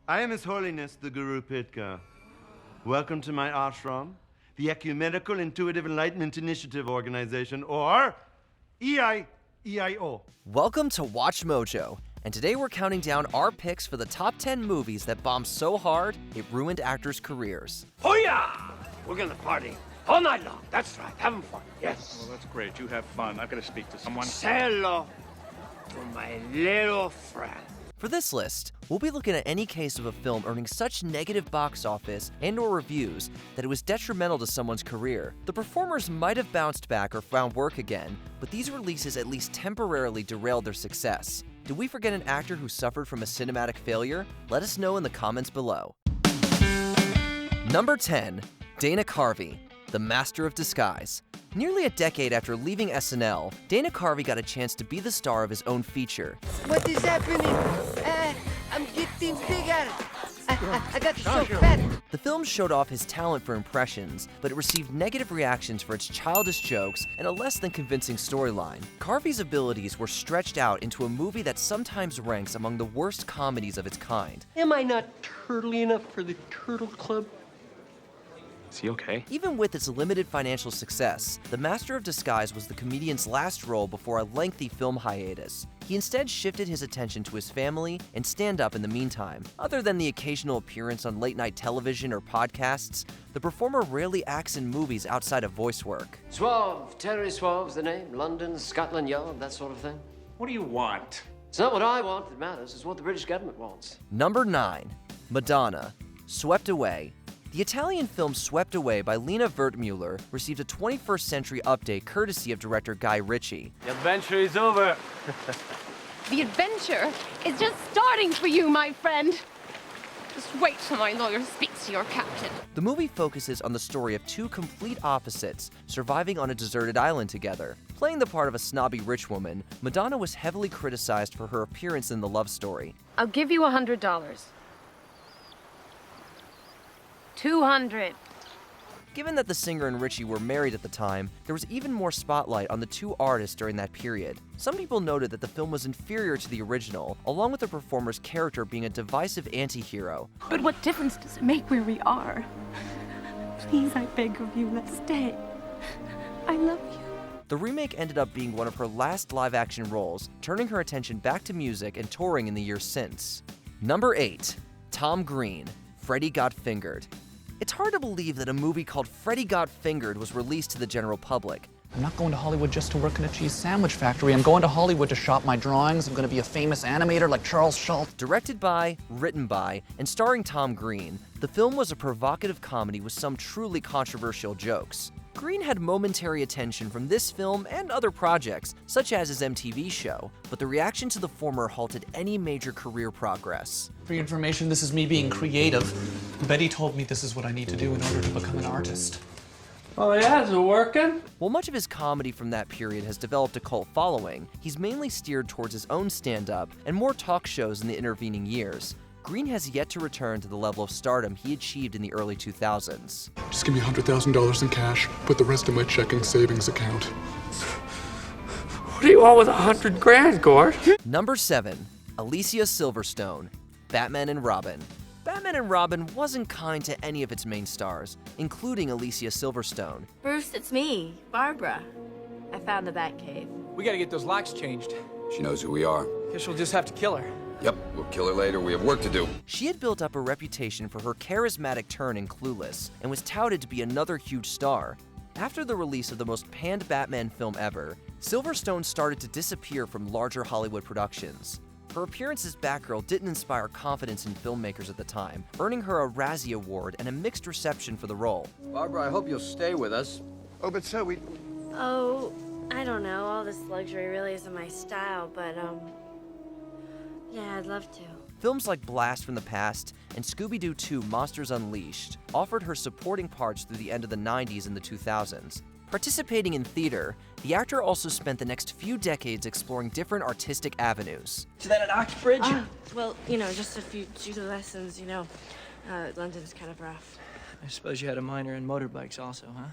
I am His Holiness, the Guru Pitka. Welcome to my ashram, the Ecumenical Intuitive Enlightenment Initiative Organization, or EIO. Welcome to Watch Mojo, and today we're counting down our picks for the top 10 movies that bombed so hard it ruined actors' careers. Hoya! We're gonna party all night long. That's right, having fun. Yes. Well, that's great. You have fun. I've got to speak to someone. Say hello to my little friend. For this list, we'll be looking at any case of a film earning such negative box office and/or reviews that it was detrimental to someone's career. The performers might have bounced back or found work again, but these releases at least temporarily derailed their success. Did we forget an actor who suffered from a cinematic failure? Let us know in the comments below. Number 10. Dana Carvey, the Master of Disguise. Nearly a decade after leaving SNL, Dana Carvey got a chance to be the star of his own feature. What is happening? I'm getting bigger. I got so fat. The film showed off his talent for impressions, but it received negative reactions for its childish jokes and a less than convincing storyline. Carvey's abilities were stretched out into a movie that sometimes ranks among the worst comedies of its kind. Am I not turtly enough for the Turtle Club? Is he okay? Even with its limited financial success, The Master of Disguise was the comedian's last role before a lengthy film hiatus. He instead shifted his attention to his family and stand-up in the meantime. Other than the occasional appearance on late-night television or podcasts, the performer rarely acts in movies outside of voice work. Suave, Terry Suave's the name. London, Scotland Yard, that sort of thing. What do you want? It's not what I want that matters, it's what the British government wants. Number 9. Madonna, Swept Away. The Italian film Swept Away by Lina Wertmuller received a 21st century update courtesy of director Guy Ritchie. The adventure is over. The adventure is just starting for you, my friend. Just wait till my lawyer speaks to your captain. The movie focuses on the story of two complete opposites surviving on a deserted island together. Playing the part of a snobby rich woman, Madonna was heavily criticized for her appearance in the love story. I'll give you $100. 200. Given that the singer and Ritchie were married at the time, there was even more spotlight on the two artists during that period. Some people noted that the film was inferior to the original, along with the performer's character being a divisive anti-hero. But what difference does it make where we are? Please, I beg of you, let's stay. I love you. The remake ended up being one of her last live-action roles, turning her attention back to music and touring in the years since. Number 8. Tom Green, Freddy Got Fingered. It's hard to believe that a movie called Freddy Got Fingered was released to the general public. I'm not going to Hollywood just to work in a cheese sandwich factory. I'm going to Hollywood to shop my drawings. I'm going to be a famous animator like Charles Schultz. Directed by, written by, and starring Tom Green, the film was a provocative comedy with some truly controversial jokes. Green had momentary attention from this film and other projects, such as his MTV show, but the reaction to the former halted any major career progress. For your information, this is me being creative. Betty told me this is what I need to do in order to become an artist. Oh yeah, is it working? While much of his comedy from that period has developed a cult following, he's mainly steered towards his own stand-up and more talk shows in the intervening years. Green has yet to return to the level of stardom he achieved in the early 2000s. Just give me $100,000 in cash, put the rest in my checking savings account. What do you want with $100,000, Gord? Number 7. Alicia Silverstone, Batman and Robin. Batman and Robin wasn't kind to any of its main stars, including Alicia Silverstone. Bruce, it's me, Barbara. I found the Batcave. We gotta get those locks changed. She knows who we are. Guess we'll just have to kill her. Yep, we'll kill her later. We have work to do. She had built up a reputation for her charismatic turn in Clueless, and was touted to be another huge star. After the release of the most panned Batman film ever, Silverstone started to disappear from larger Hollywood productions. Her appearance as Batgirl didn't inspire confidence in filmmakers at the time, earning her a Razzie Award and a mixed reception for the role. Barbara, I hope you'll stay with us. Oh, but sir, Oh, I don't know. All this luxury really isn't my style, but, yeah, I'd love to. Films like Blast from the Past and Scooby-Doo 2 Monsters Unleashed offered her supporting parts through the end of the 90s and the 2000s. Participating in theater, the actor also spent the next few decades exploring different artistic avenues. Is that an Oxbridge? Well, just a few tutor lessons, London's kind of rough. I suppose you had a minor in motorbikes also, huh?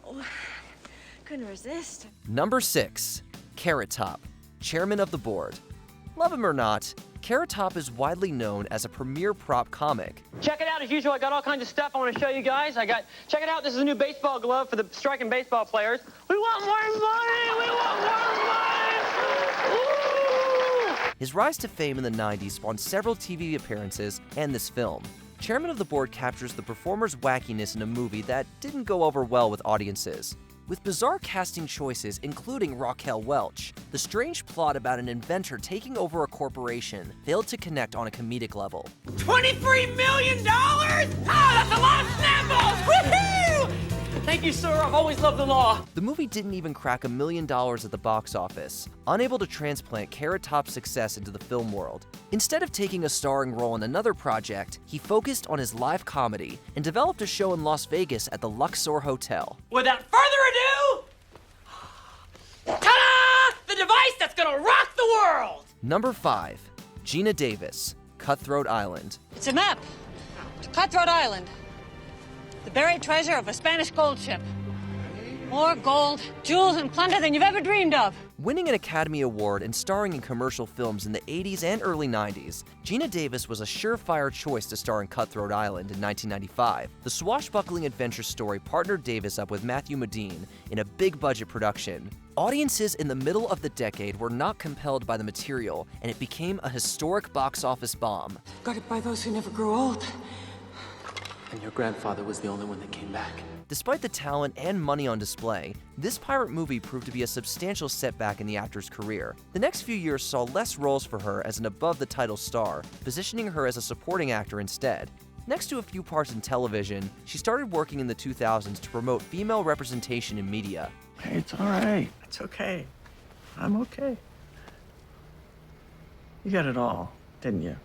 Oh, couldn't resist. Number 6. Carrot Top, Chairman of the Board. Love him or not, Carrot Top is widely known as a premier prop comic. Check it out. As usual, I got all kinds of stuff I want to show you guys. Check it out. This is a new baseball glove for the striking baseball players. We want more money! We want more money! Ooh! His rise to fame in the 90s spawned several TV appearances and this film. Chairman of the board captures the performer's wackiness in a movie that didn't go over well with audiences. With bizarre casting choices, including Raquel Welch, the strange plot about an inventor taking over a corporation failed to connect on a comedic level. $23 million? Ah, that's a lot of snap balls! Woohoo! Thank you, sir. I've always loved the law. The movie didn't even crack $1 million at the box office, unable to transplant Carrot Top's success into the film world. Instead of taking a starring role in another project, he focused on his live comedy and developed a show in Las Vegas at the Luxor Hotel. Without further ado, ta-da! The device that's gonna rock the world! Number 5. Gina Davis, Cutthroat Island. It's a map to Cutthroat Island, the buried treasure of a Spanish gold ship. More gold, jewels, and plunder than you've ever dreamed of. Winning an Academy Award and starring in commercial films in the 80s and early 90s, Gina Davis was a surefire choice to star in Cutthroat Island in 1995. The swashbuckling adventure story partnered Davis up with Matthew Modine in a big-budget production. Audiences in the middle of the decade were not compelled by the material, and it became a historic box office bomb. Guarded by those who never grow old. And your grandfather was the only one that came back. Despite the talent and money on display, this pirate movie proved to be a substantial setback in the actor's career. The next few years saw less roles for her as an above-the-title star, positioning her as a supporting actor instead. Next to a few parts in television, she started working in the 2000s to promote female representation in media. Hey, it's all right. It's okay. I'm okay. You got it all, didn't you?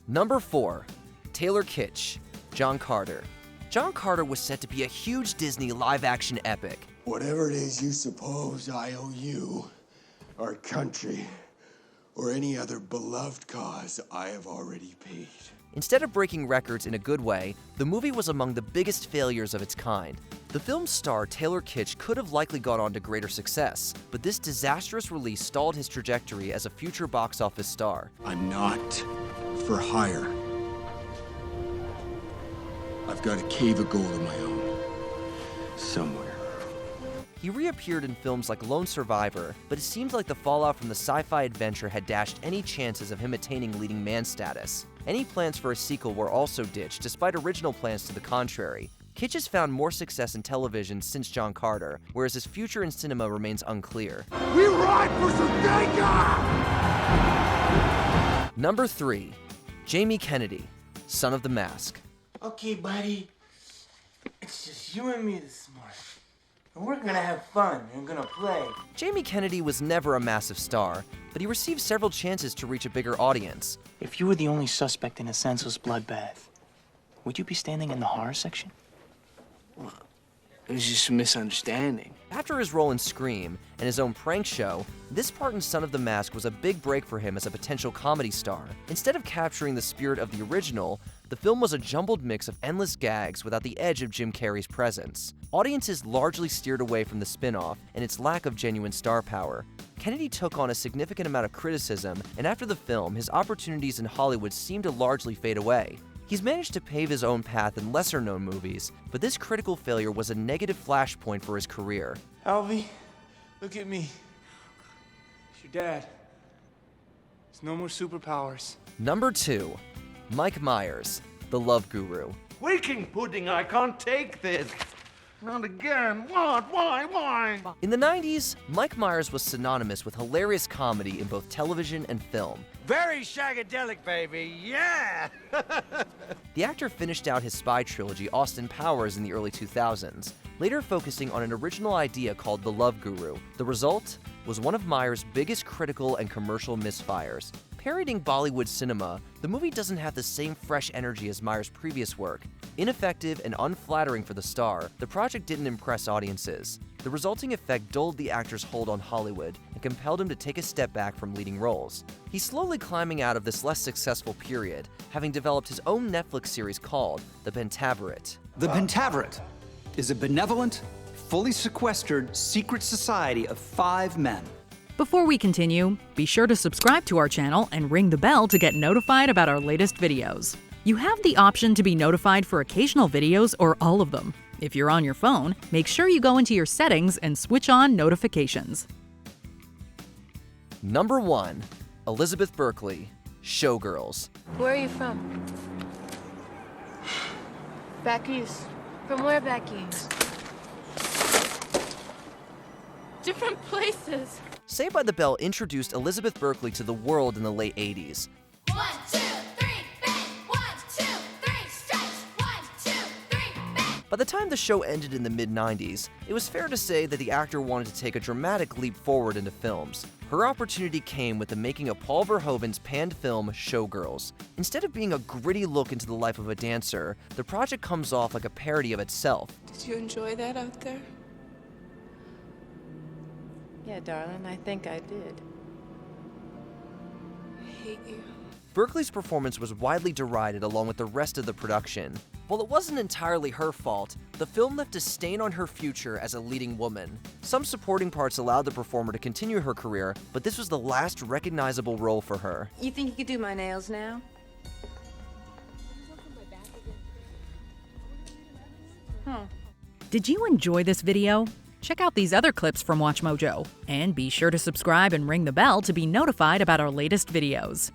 Number 4. Taylor Kitsch, John Carter. John Carter was set to be a huge Disney live-action epic. Whatever it is you suppose I owe you, our country, or any other beloved cause, I have already paid. Instead of breaking records in a good way, the movie was among the biggest failures of its kind. The film's star, Taylor Kitsch, could have likely gone on to greater success, but this disastrous release stalled his trajectory as a future box office star. I'm not for hire. I've got a cave of gold of my own. Somewhere. He reappeared in films like Lone Survivor, but it seemed like the fallout from the sci-fi adventure had dashed any chances of him attaining leading man status. Any plans for a sequel were also ditched, despite original plans to the contrary. Kitsch has found more success in television since John Carter, whereas his future in cinema remains unclear. We ride for Sudeika! Number 3. Jamie Kennedy, Son of the Mask. Okay, buddy. It's just you and me this morning. And we're gonna have fun and gonna play. Jamie Kennedy was never a massive star, but he received several chances to reach a bigger audience. If you were the only suspect in a senseless bloodbath, would you be standing in the horror section? Well, it was just a misunderstanding. After his role in Scream and his own prank show, this part in Son of the Mask was a big break for him as a potential comedy star. Instead of capturing the spirit of the original, the film was a jumbled mix of endless gags without the edge of Jim Carrey's presence. Audiences largely steered away from the spin-off and its lack of genuine star power. Kennedy took on a significant amount of criticism, and after the film, his opportunities in Hollywood seemed to largely fade away. He's managed to pave his own path in lesser-known movies, but this critical failure was a negative flashpoint for his career. Alvy, look at me. It's your dad. There's no more superpowers. Number 2. Mike Myers, The Love Guru. Waking pudding, I can't take this. Not again. What? Why? In the 90s, Mike Myers was synonymous with hilarious comedy in both television and film. Very shagadelic, baby. Yeah! The actor finished out his spy trilogy, Austin Powers, in the early 2000s, later focusing on an original idea called The Love Guru. The result was one of Myers' biggest critical and commercial misfires. Parodying Bollywood cinema, the movie doesn't have the same fresh energy as Myers' previous work. Ineffective and unflattering for the star, the project didn't impress audiences. The resulting effect dulled the actor's hold on Hollywood and compelled him to take a step back from leading roles. He's slowly climbing out of this less successful period, having developed his own Netflix series called The Pentaverate. The Pentaverate is a benevolent, fully sequestered secret society of 5 men. Before we continue, be sure to subscribe to our channel and ring the bell to get notified about our latest videos. You have the option to be notified for occasional videos or all of them. If you're on your phone, make sure you go into your settings and switch on notifications. Number 1. Elizabeth Berkley, Showgirls. Where are you from? Back east. From where back east? Different places. Saved by the Bell introduced Elizabeth Berkley to the world in the late 80s. 1, 2, 3, bang! 1, 2, 3, stretch! 1, 2, 3, bang! By the time the show ended in the mid-90s, it was fair to say that the actor wanted to take a dramatic leap forward into films. Her opportunity came with the making of Paul Verhoeven's panned film Showgirls. Instead of being a gritty look into the life of a dancer, the project comes off like a parody of itself. Did you enjoy that out there? Yeah, darling, I think I did. I hate you. Berkley's performance was widely derided along with the rest of the production. While it wasn't entirely her fault, the film left a stain on her future as a leading woman. Some supporting parts allowed the performer to continue her career, but this was the last recognizable role for her. You think you could do my nails now? Did you enjoy this video? Check out these other clips from WatchMojo, and be sure to subscribe and ring the bell to be notified about our latest videos.